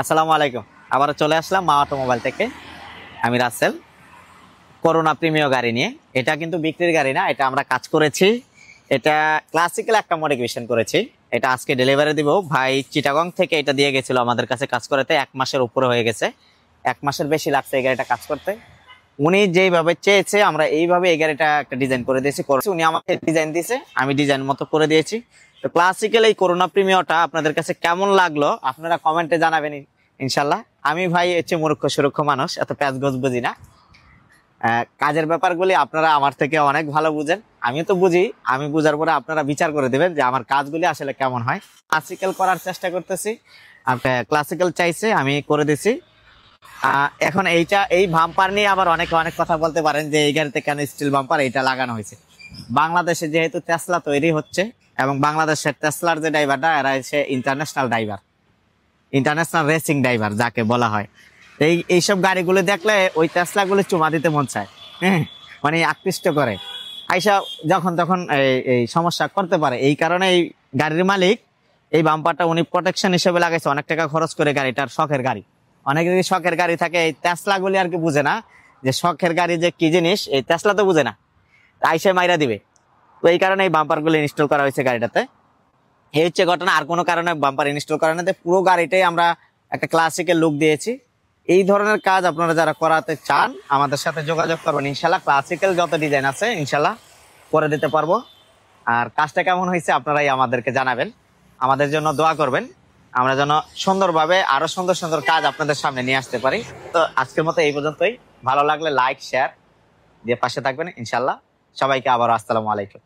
আসসালামু আলাইকুম। আবার চলে আসলাম মা অটোমোবাইল থেকে। আমি রাসেল। করোনা প্রিমিয় গাড়ি নিয়ে। এটা কিন্তু বিক্রির গাড়ি না, এটা আমরা কাজ করেছি। এটা ক্লাসিক্যাল একটা মডিফিকেশন করেছি। এটা আজকে ডেলিভারি দিব। ভাই চিটাগং থেকে এটা দিয়ে গেছিল আমাদের কাছে কাজ করতে। 1 মাসের উপরে হয়ে গেছে, 1 মাসের বেশি লাগছে এই গাড়িটা কাজ করতে। উনি যেইভাবে চেয়েছে আমরা এইভাবে এই গাড়িটা একটা ডিজাইন করে দিয়েছি। উনি আমাকে ডিজাইন দিয়েছে, আমি ডিজাইন মতো করে দিয়েছি। তো ক্লাসিক্যাল এই করোনা প্রিমিয়টা আপনাদের কাছে কেমন লাগলো আপনারা কমেন্টে জানাবেন ইনশাল্লাহ। আমি ভাই হচ্ছে মূর্খ সুরক্ষ মানুষ, এত প্যাচ গোজ বুঝি না। কাজের ব্যাপারগুলি আপনারা আমার থেকে অনেক ভালো বুঝেন, আমিও তো বুঝি। আমি বুঝার পরে আপনারা বিচার করে দেবেন যে আমার কাজগুলি আসলে কেমন হয়। ক্লাসিক্যাল করার চেষ্টা করতেছি, আপনি ক্লাসিক্যাল চাইছে আমি করে দিছি। এখন এই বাম্পার নিয়ে আবার অনেকে অনেক কথা বলতে পারেন যে এই গাড়িতে কেন স্টিল বাম্পার এইটা লাগানো হয়েছে। বাংলাদেশে যেহেতু টেসলা তৈরি হচ্ছে এবং বাংলাদেশের টেসলার যে ড্রাইভারটা এরা হচ্ছে international driver, international racing driver যাকে বলা হয়। এইসব গাড়িগুলো দেখলে ওই টেসলাগুলো চুমা দিতে মন চায়, হ্যাঁ, মানে আকৃষ্ট করে। আইসা যখন তখন এই সমস্যা করতে পারে। এই কারণে এই গাড়ির মালিক এই বাম্পারটা উনি প্রোটেকশন হিসেবে লাগাইছে, অনেক টাকা খরচ করে। গাড়িটার শখের গাড়ি, অনেকের শখের গাড়ি থাকে, এই টেসলাগুলি আর কি বুঝে না যে শখের গাড়ি যে কি জিনিস, এই টেসলা তো বুঝে না, আইসা মাইরা দিবে। তো এই কারণে এই বাম্পারগুলো ইনস্টল করা হয়েছে গাড়িটাতে। এই হচ্ছে ঘটনা, আর কোনো কারণে বাম্পার ইনস্টল করা না। পুরো গাড়িটাই আমরা একটা ক্লাসিক্যাল লুক দিয়েছি। এই ধরনের কাজ আপনারা যারা করাতে চান আমাদের সাথে যোগাযোগ করবেন, ইনশাল্লাহ ক্লাসিক্যাল যত ডিজাইন আছে ইনশাল্লাহ করে দিতে পারবো। আর কাজটা কেমন হয়েছে আপনারাই আমাদেরকে জানাবেন, আমাদের জন্য দোয়া করবেন, আমরা যেন সুন্দরভাবে আরো সুন্দর সুন্দর কাজ আপনাদের সামনে নিয়ে আসতে পারি। তো আজকের মতো এই পর্যন্তই। ভালো লাগলে লাইক শেয়ার দিয়ে পাশে থাকবেন ইনশাল্লাহ। সবাইকে আবার আসসালামু আলাইকুম।